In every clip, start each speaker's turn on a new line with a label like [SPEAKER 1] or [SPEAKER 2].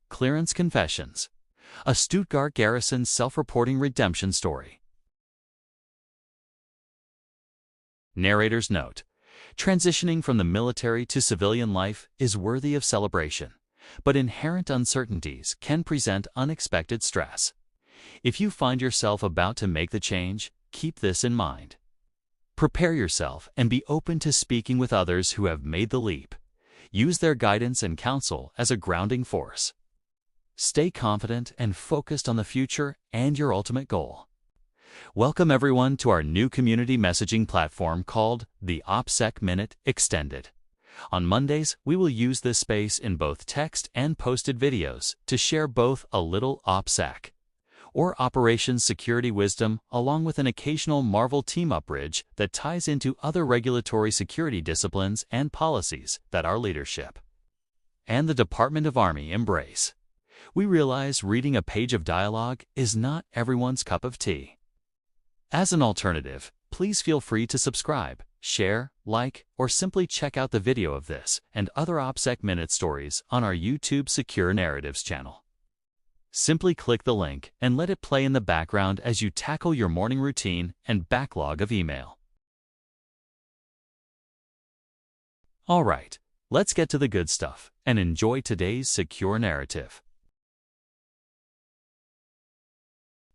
[SPEAKER 1] Clearance Confessions, a Stuttgart Garrison self-reporting redemption story. Narrator's note: transitioning from the military to civilian life is worthy of celebration, but inherent uncertainties can present unexpected stress. If you find yourself about to make the change, keep this in mind. Prepare yourself and be open to speaking with others who have made the leap. Use their guidance and counsel as a grounding force. Stay confident and focused on the future and your ultimate goal. Welcome everyone to our new community messaging platform called the OPSEC Minute Extended. On Mondays, we will use this space in both text and posted videos to share both a little OPSEC or Operations Security wisdom along with an occasional Marvel team-up bridge that ties into other regulatory security disciplines and policies that our leadership and the Department of Army embrace. We realize reading a page of dialogue is not everyone's cup of tea. As an alternative, please feel free to subscribe, share, like, or simply check out the video of this and other OPSEC Minute stories on our YouTube Secure Narratives channel. Simply click the link and let it play in the background as you tackle your morning routine and backlog of email. All right, let's get to the good stuff and enjoy today's secure narrative.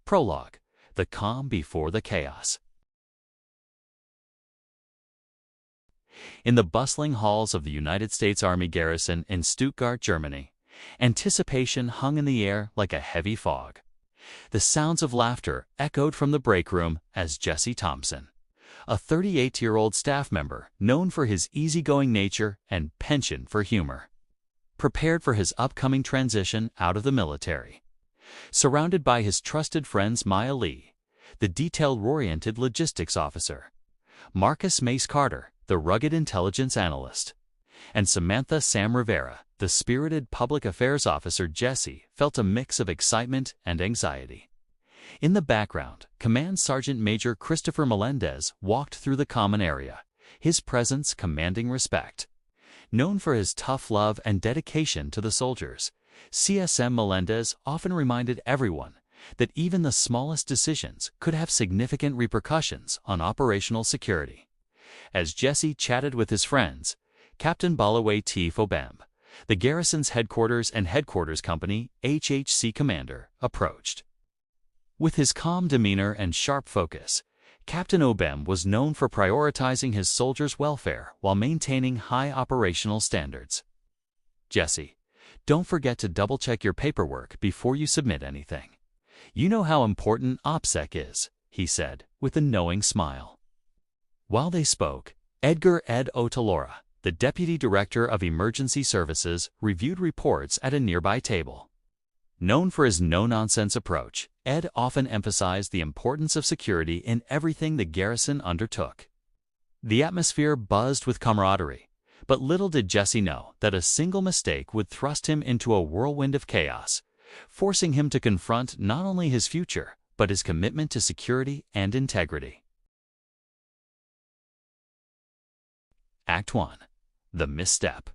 [SPEAKER 1] Prologue: the calm before the chaos. In the bustling halls of the United States Army Garrison in Stuttgart, Germany, anticipation hung in the air like a heavy fog. The sounds of laughter echoed from the break room as Jesse Thompson, a 38-year-old staff member known for his easygoing nature and penchant for humor, prepared for his upcoming transition out of the military. Surrounded by his trusted friends Maya Lee, the detail-oriented logistics officer, Marcus Mace Carter, the rugged intelligence analyst, and Samantha Sam Rivera, the spirited public affairs officer, Jesse felt a mix of excitement and anxiety. In the background, Command Sergeant Major Christopher Melendez walked through the common area, his presence commanding respect. Known for his tough love and dedication to the soldiers, CSM Melendez often reminded everyone that even the smallest decisions could have significant repercussions on operational security. As Jesse chatted with his friends, Captain Balaway T. Fobemb, the Garrison's headquarters and headquarters company HHC commander, approached. With his calm demeanor and sharp focus, Captain Obem was known for prioritizing his soldiers' welfare while maintaining high operational standards. Jesse, don't forget to double-check your paperwork before you submit anything. You know how important OPSEC is, he said, with a knowing smile. While they spoke, Edgar Ed Otalora, the Deputy Director of Emergency Services, reviewed reports at a nearby table. Known for his no-nonsense approach, Ed often emphasized the importance of security in everything the Garrison undertook. The atmosphere buzzed with camaraderie, but little did Jesse know that a single mistake would thrust him into a whirlwind of chaos, forcing him to confront not only his future, but his commitment to security and integrity. Act 1. The Misstep.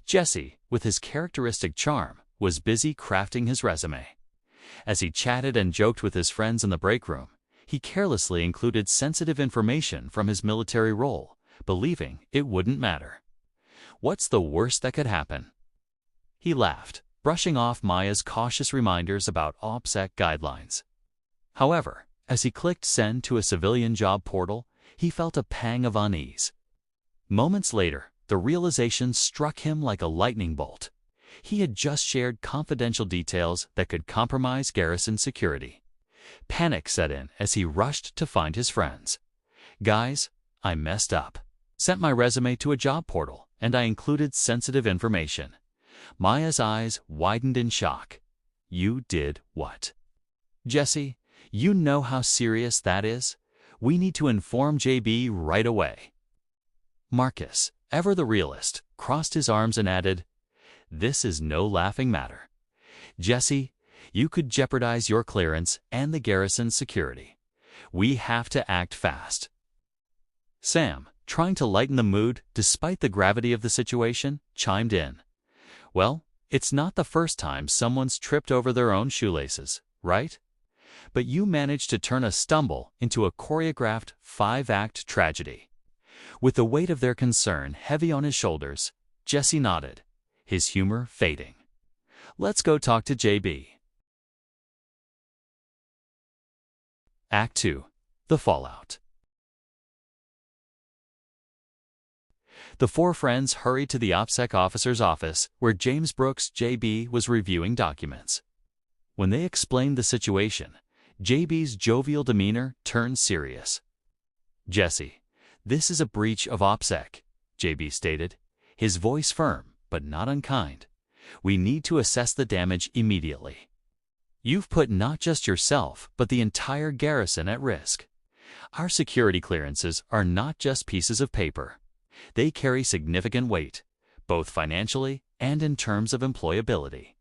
[SPEAKER 1] Jesse, with his characteristic charm, was busy crafting his resume. As he chatted and joked with his friends in the break room, he carelessly included sensitive information from his military role, believing it wouldn't matter. What's the worst that could happen? He laughed, brushing off Maya's cautious reminders about OPSEC guidelines. However, as he clicked send to a civilian job portal, he felt a pang of unease. Moments later, the realization struck him like a lightning bolt. He had just shared confidential details that could compromise Garrison security. Panic set in as he rushed to find his friends. Guys, I messed up. Sent my resume to a job portal, and I included sensitive information. Maya's eyes widened in shock. You did what? Jesse, you know how serious that is? We need to inform JB right away. Marcus, ever the realist, crossed his arms and added, This is no laughing matter. Jesse, you could jeopardize your clearance and the Garrison's security. We have to act fast. Sam, trying to lighten the mood despite the gravity of the situation, chimed in. Well, it's not the first time someone's tripped over their own shoelaces, right? But you managed to turn a stumble into a choreographed 5-act tragedy. With the weight of their concern heavy on his shoulders, Jesse nodded, his humor fading. Let's go talk to JB. Act 2. The Fallout. The four friends hurried to the OPSEC officer's office where James Brooks, JB, was reviewing documents. When they explained the situation, JB's jovial demeanor turned serious. Jesse, this is a breach of OPSEC, JB stated, his voice firm but not unkind. We need to assess the damage immediately. You've put not just yourself but the entire garrison at risk. Our security clearances are not just pieces of paper. They carry significant weight, both financially and in terms of employability.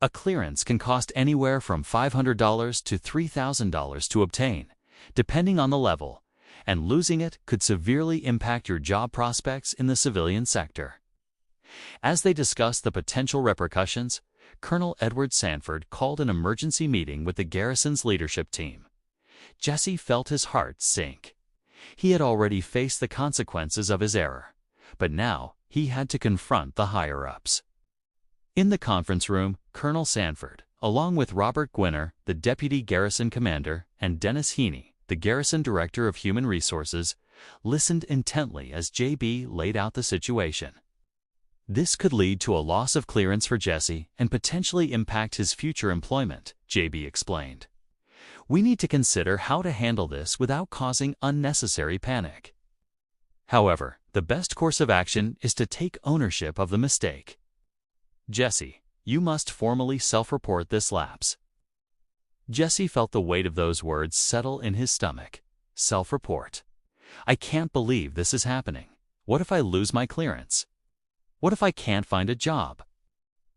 [SPEAKER 1] A clearance can cost anywhere from $500 to $3,000 to obtain, depending on the level, and losing it could severely impact your job prospects in the civilian sector. As they discussed the potential repercussions, Colonel Edward Sanford called an emergency meeting with the garrison's leadership team. Jesse felt his heart sink. He had already faced the consequences of his error, but now he had to confront the higher-ups. In the conference room, Colonel Sanford, along with Robert Gwinner, the deputy garrison commander, and Dennis Heaney, the garrison director of human resources, listened intently as JB laid out the situation. This could lead to a loss of clearance for Jesse and potentially impact his future employment, JB explained. We need to consider how to handle this without causing unnecessary panic. However, the best course of action is to take ownership of the mistake. Jesse, you must formally self-report this lapse. Jesse felt the weight of those words settle in his stomach. Self-report. I can't believe this is happening. What if I lose my clearance? What if I can't find a job?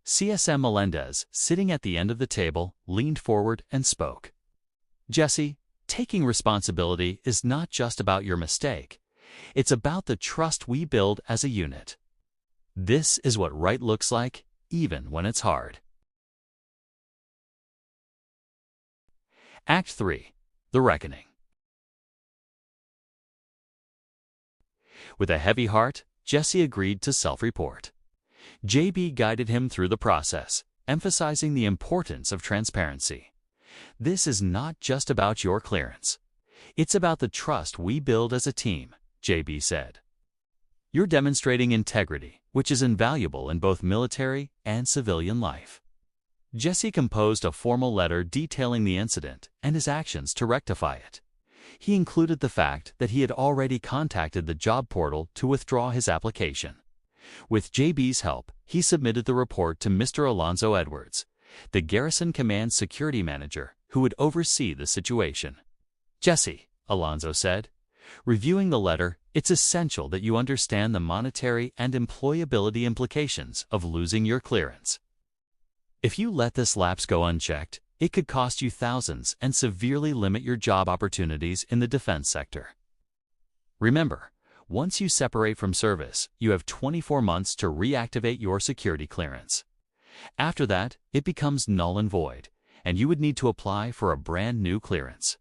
[SPEAKER 1] CSM Melendez, sitting at the end of the table, leaned forward and spoke. Jesse, taking responsibility is not just about your mistake. It's about the trust we build as a unit. This is what right looks like, even when it's hard. Act 3. The Reckoning. With a heavy heart, Jesse agreed to self-report. JB guided him through the process, emphasizing the importance of transparency. This is not just about your clearance. It's about the trust we build as a team, JB said. You're demonstrating integrity, which is invaluable in both military and civilian life. Jesse composed a formal letter detailing the incident and his actions to rectify it. He included the fact that he had already contacted the job portal to withdraw his application. With JB's help, he submitted the report to Mr. Alonzo Edwards, the Garrison Command Security Manager, who would oversee the situation. Jesse, Alonzo said, reviewing the letter, it's essential that you understand the monetary and employability implications of losing your clearance. If you let this lapse go unchecked, it could cost you thousands and severely limit your job opportunities in the defense sector. Remember, once you separate from service, you have 24 months to reactivate your security clearance. After that, it becomes null and void, and you would need to apply for a brand new clearance.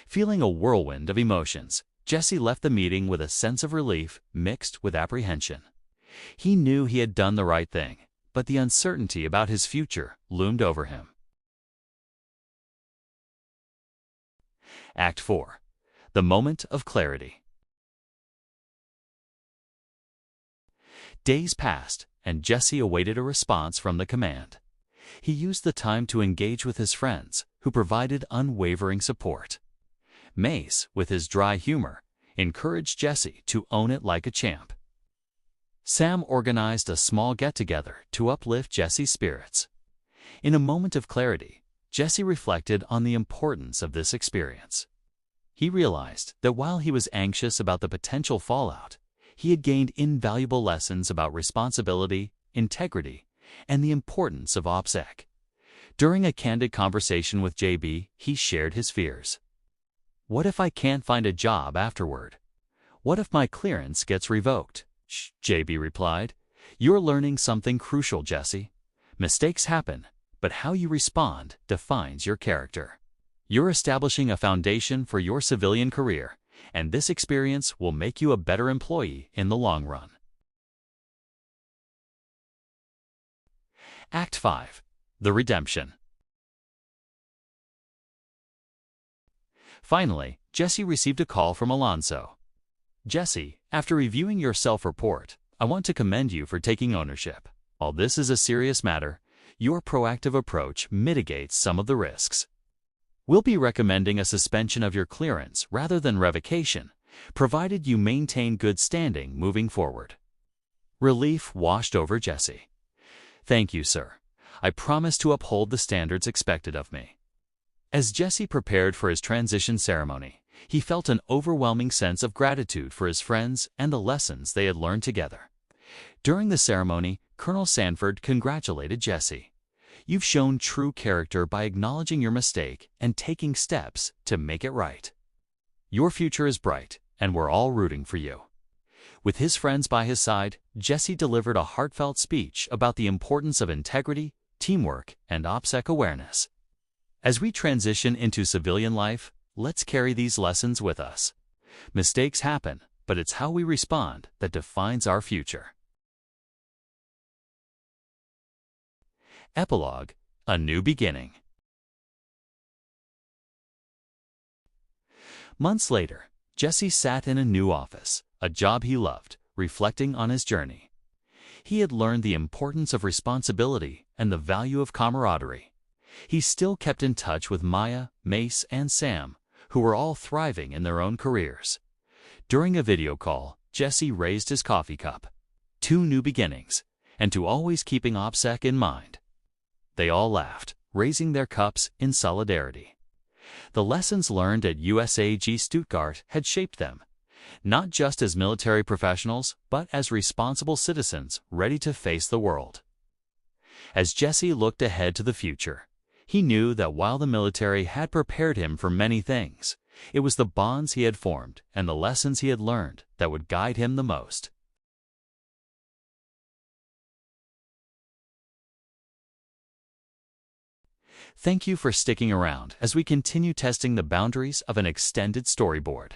[SPEAKER 1] Feeling a whirlwind of emotions, Jesse left the meeting with a sense of relief mixed with apprehension. He knew he had done the right thing, but the uncertainty about his future loomed over him. Act 4. The Moment of Clarity. Days passed, and Jesse awaited a response from the command. He used the time to engage with his friends, who provided unwavering support. Mace, with his dry humor, encouraged Jesse to own it like a champ. Sam organized a small get-together to uplift Jesse's spirits. In a moment of clarity, Jesse reflected on the importance of this experience. He realized that while he was anxious about the potential fallout, he had gained invaluable lessons about responsibility, integrity, and the importance of OPSEC. During a candid conversation with JB, he shared his fears. What if I can't find a job afterward? What if my clearance gets revoked? Shh, JB replied. You're learning something crucial, Jesse. Mistakes happen, but how you respond defines your character. You're establishing a foundation for your civilian career, and this experience will make you a better employee in the long run. Act 5. The Redemption. Finally, Jesse received a call from Alonso. Jesse, after reviewing your self-report, I want to commend you for taking ownership. While this is a serious matter, your proactive approach mitigates some of the risks. We'll be recommending a suspension of your clearance rather than revocation, provided you maintain good standing moving forward. Relief washed over Jesse. Thank you, sir. I promise to uphold the standards expected of me. As Jesse prepared for his transition ceremony, he felt an overwhelming sense of gratitude for his friends and the lessons they had learned together. During the ceremony, Colonel Sanford congratulated Jesse. You've shown true character by acknowledging your mistake and taking steps to make it right. Your future is bright, and we're all rooting for you. With his friends by his side, Jesse delivered a heartfelt speech about the importance of integrity, teamwork, and OPSEC awareness. As we transition into civilian life, let's carry these lessons with us. Mistakes happen, but it's how we respond that defines our future. Epilogue: A New Beginning. Months later, Jesse sat in a new office, a job he loved, reflecting on his journey. He had learned the importance of responsibility and the value of camaraderie. He still kept in touch with Maya, Mace, and Sam, who were all thriving in their own careers. During a video call, Jesse raised his coffee cup. 2 new beginnings, and to always keeping OPSEC in mind. They all laughed, raising their cups in solidarity. The lessons learned at USAG Stuttgart had shaped them, not just as military professionals, but as responsible citizens ready to face the world. As Jesse looked ahead to the future, he knew that while the military had prepared him for many things, it was the bonds he had formed and the lessons he had learned that would guide him the most. Thank you for sticking around as we continue testing the boundaries of an extended storyboard.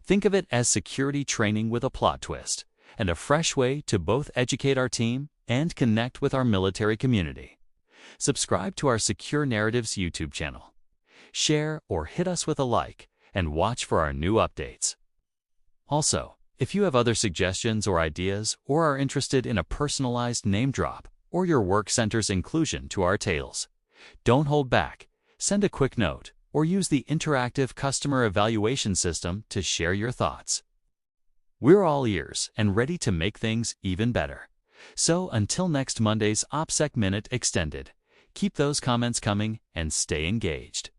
[SPEAKER 1] Think of it as security training with a plot twist, and a fresh way to both educate our team and connect with our military community. Subscribe to our Secure Narratives YouTube channel. Share or hit us with a like, and watch for our new updates. Also, if you have other suggestions or ideas, or are interested in a personalized name drop, or your work center's inclusion to our tales, don't hold back. Send a quick note, or use the interactive customer evaluation system to share your thoughts. We're all ears and ready to make things even better. So until next Monday's OPSEC Minute Extended, keep those comments coming and stay engaged.